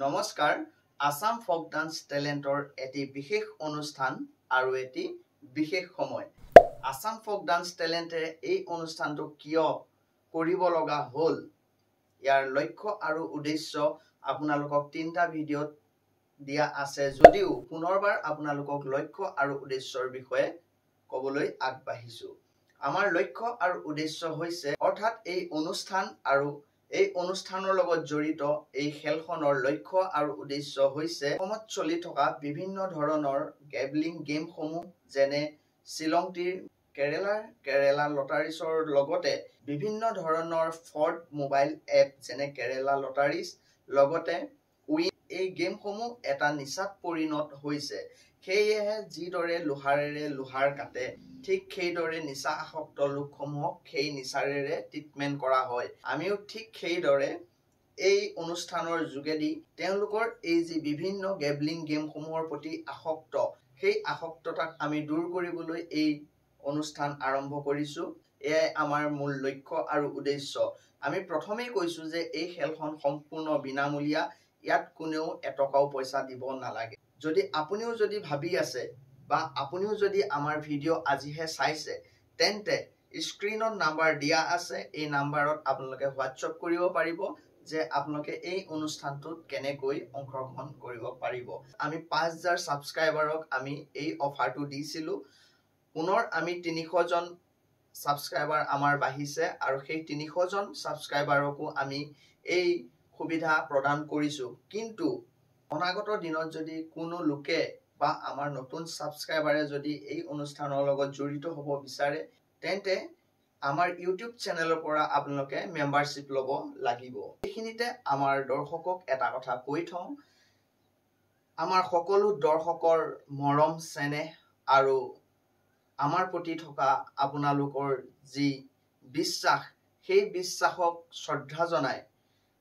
নমস্কাৰ আসাম ফক ডান্স টেলেন্টৰ এটি বিশেষ অনুষ্ঠান আৰু এটি বিশেষ সময় আসাম ফক ডান্স টেলেন্টে এই অনুষ্ঠানটো কিয় কৰিব লগা হ'ল ইয়াৰ লক্ষ্য আৰু উদ্দেশ্য আপোনালোকক তিনটা ভিডিঅ'ত দিয়া আছে যদিও পুনৰবাৰ আপোনালোকক লক্ষ্য আৰু উদ্দেশ্যৰ বিষয়ে ক'বলৈ আগবাঢ়িছো আমাৰ লক্ষ্য আৰু উদ্দেশ্য হৈছে অৰ্থাৎ এই অনুষ্ঠান আৰু এই অনুষ্ঠানৰ লগত জড়িত এই খেলখনৰ লক্ষ্য আৰু উদ্দেশ্য হৈছে অসমত চলি থকা বিভিন্ন ধৰণৰ গেবলিং গেমসমূহ যেনে শ্ৰীলংকাৰ কেৰেলা লটাৰীছৰ লগতে বিভিন্ন ধৰণৰ ফৰ্ড মোবাইল এপ যেনে কেৰেলা লটাৰীছ লগতে উইন এই গেমসমূহ এটা নিচাত পৰিণত হৈছে সেয়েহে যিদৰে লোহাৰেৰে লোহাৰ কাটে ঠিক সেইদৰে নিচা আসক্ত লোকসমূহক সেই নিচাৰেৰে ট্ৰিটমেণ্ট কৰা হয় আমিও ঠিক সেইদৰে এই অনুষ্ঠানৰ যোগেদি তেওঁলোকৰ এই যি বিভিন্ন গেবলিং গেমসমূহৰ প্ৰতি আসক্ত সেই আসক্ততাক আমি দূৰ কৰিবলৈ এই অনুষ্ঠান আৰম্ভ কৰিছো এয়াই আমাৰ মূল লক্ষ্য আৰু উদ্দেশ্য আমি প্ৰথমেই কৈছো যে এই খেলখন সম্পূৰ্ণ বিনামূলীয়া ইয়াত কোনেও এটকাও পইচা দিব নালাগে যদি আপুনিও যদি ভাবি আছে বা আপুনিও যদি আমাৰ ভিডিঅ' আজিহে চাইছে তেন্তে স্ক্ৰিনত নাম্বাৰ দিয়া আছে এই নাম্বাৰত আপোনালোকে হোৱাটছআপ কৰিব পাৰিব যে আপোনালোকে এই অনুষ্ঠানটোত কেনেকৈ অংশগ্ৰহণ কৰিব পাৰিব আমি 5000 সাবস্ক্ৰাইবাৰক আমি এই অফাৰটো দিছিলো পুনৰ আমি 300 জন সাবস্ক্ৰাইবাৰ আমাৰ বাঢ়িছে আৰু সেই 300 জন সাবস্ক্ৰাইবাৰকো আমি এই সুবিধা প্ৰদান কৰিছো কিন্তু অনাগত দিনত যদি কোনো লোকে বা আমাৰ নতুন সাবস্ক্ৰাইবাৰে যদি এই অনুষ্ঠানৰ লগত জড়িত হ'ব বিচাৰে তেন্তে আমাৰ ইউটিউব চেনেলৰ পৰা আপোনালোকে মেম্বাৰশ্বিপ ল'ব লাগিব এইখিনিতে আমাৰ দৰ্শকক এটা কথা কৈ থওঁ আমাৰ সকলো দৰ্শকৰ মৰম চেনেহ আৰু আমাৰ প্ৰতি থকা আপোনালোকৰ যি বিশ্বাস সেই বিশ্বাসক শ্ৰদ্ধা জনাই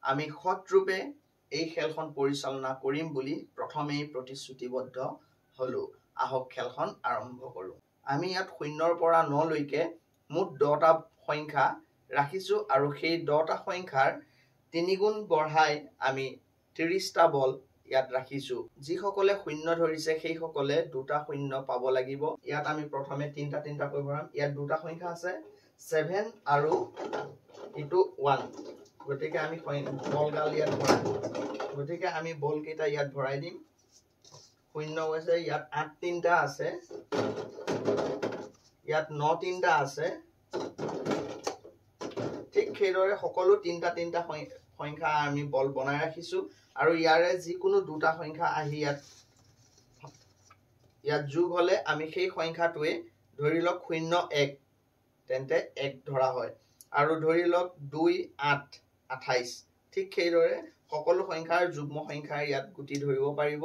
আমি সৎৰূপে এই খেলখন পৰিচালনা কৰিম বুলি প্ৰথমেই প্ৰতিশ্ৰুতিবদ্ধ হলো আহক খেলখন আৰম্ভ কৰো আমি ইয়াত 0 পৰা 9 লৈকে মুঠ 10টা সংখ্যা ৰাখিছো আৰু সেই 10টা সংখ্যাৰ 3 গুণ বঢ়াই আমি 30টা বল ইয়াত ৰাখিছো যিসকলে 0 ধৰিছে সেই সকলে দুটা 0 পাব লাগিব ইয়াত আমি প্ৰথমে তিনটা কৈ ভৰাম ইয়াত দুটা সংখ্যা আছে 7 আৰু ইটো 1 গতিকে আমি বল গাল ইয়াত ভৰাই গতিকে আমি বল কেইটা ইয়াত ভৰাই দিম 0 হৈছে ইয়াত 8 তিনটা আছে ইয়াত 9 তিনটা আছে ঠিক সেইদৰে সকলো তিনটা সংখ্যা আমি বল বনাই ৰাখিছো আৰু ইয়াৰে যিকোনো দুটা সংখ্যা আহি ইয়াত যোগ হলে আমি সেই সংখ্যাটোৱে ধৰি লওক 0 1 তেন্তে 1 ধৰা হয় আৰু ধৰি লওক 2 8 28 ঠিক সেইদৰে সকলো সংখ্যাৰ যুগ্ম সংখ্যা ইয়াত গুটি ধৰিব পাৰিব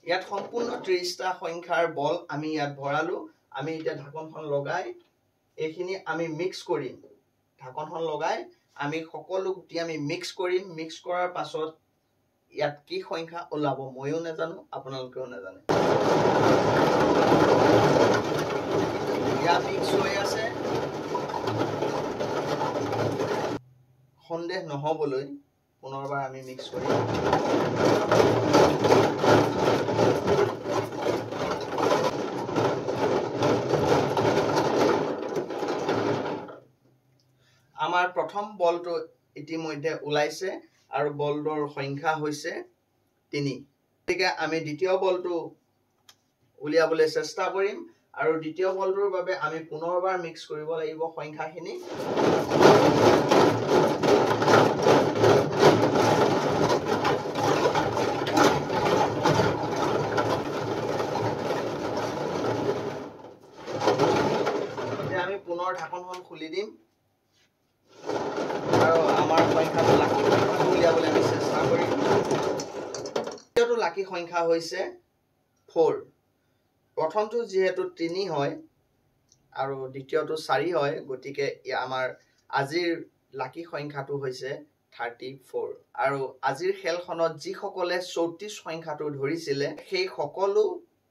ইয়াত সম্পূৰ্ণ 30টা সংখ্যাৰ বল আমি ইয়াত ভৰালো আমি এতিয়া ঢাকনখন লগাই এইখিনি আমি মিক্স কৰিম ঢাকনখন লগাই আমি সকলো গুটি আমি মিক্স কৰিম মিক্স কৰাৰ পাছত ইয়াত কি সংখ্যা ওলাব ময়ো নাজানো আপোনালোকেও নাজানে ইয়াত মিক্স হৈ আছে সন্দেহ নহবলৈ পুনৰবাৰ আমি মিক্স কৰিম আমাৰ প্ৰথম বলটো ইতিমধ্যে ওলাইছে আৰু বলৰ সংখ্যা হৈছে 3 গতিকে আমি দ্বিতীয় বলটো উলিয়াবলৈ চেষ্টা কৰিম আৰু দ্বিতীয় বলটোৰ বাবে আমি পুনৰবাৰ মিক্স কৰিব লাগিব সংখ্যাখিনি এতিয়া আমি পুনৰ ঢাকনখন খুলি দিম আৰু আমাৰ সংখ্যাটো লাকি সংখ্যাটো উলিয়াবলৈ আমি চেষ্টা কৰিম দ্বিতীয়টো লাকি সংখ্যা হৈছে 4 প্ৰথমটো যেহেতু 3 হয় আৰু দ্বিতীয়টো 4 হয় গতিকে আমাৰ আজিৰ লাকি সংখ্যাটো হৈছে 34 আৰু আজিৰ খেলখনত যিসকলে 34 সংখ্যাটো ধৰিছিলে সেই সকলো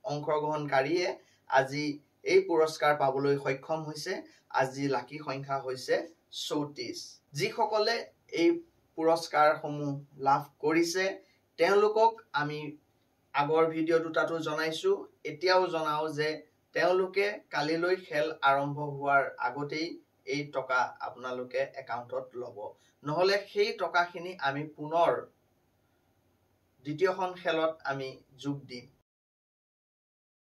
অংশগ্ৰহণকাৰীয়ে আজি এই পুৰস্কাৰ পাবলৈ সক্ষম হৈছে আজি লাকি সংখ্যা হৈছে 34 যিসকলে এই পুৰস্কাৰসমূহ লাভ কৰিছে তেওঁলোকক আমি আগৰ ভিডিঅ' দুটাটো জনাইছো এতিয়াও জনাও যে তেওঁলোকে কালিলৈ খেল আৰম্ভ হোৱাৰ আগতেই এই টকা আপোনালোকে একাউণ্টত ল'ব নহলে সেই টকাখিনি আমি পুনৰ দ্বিতীয়খন খেলত আমি যোগ দিম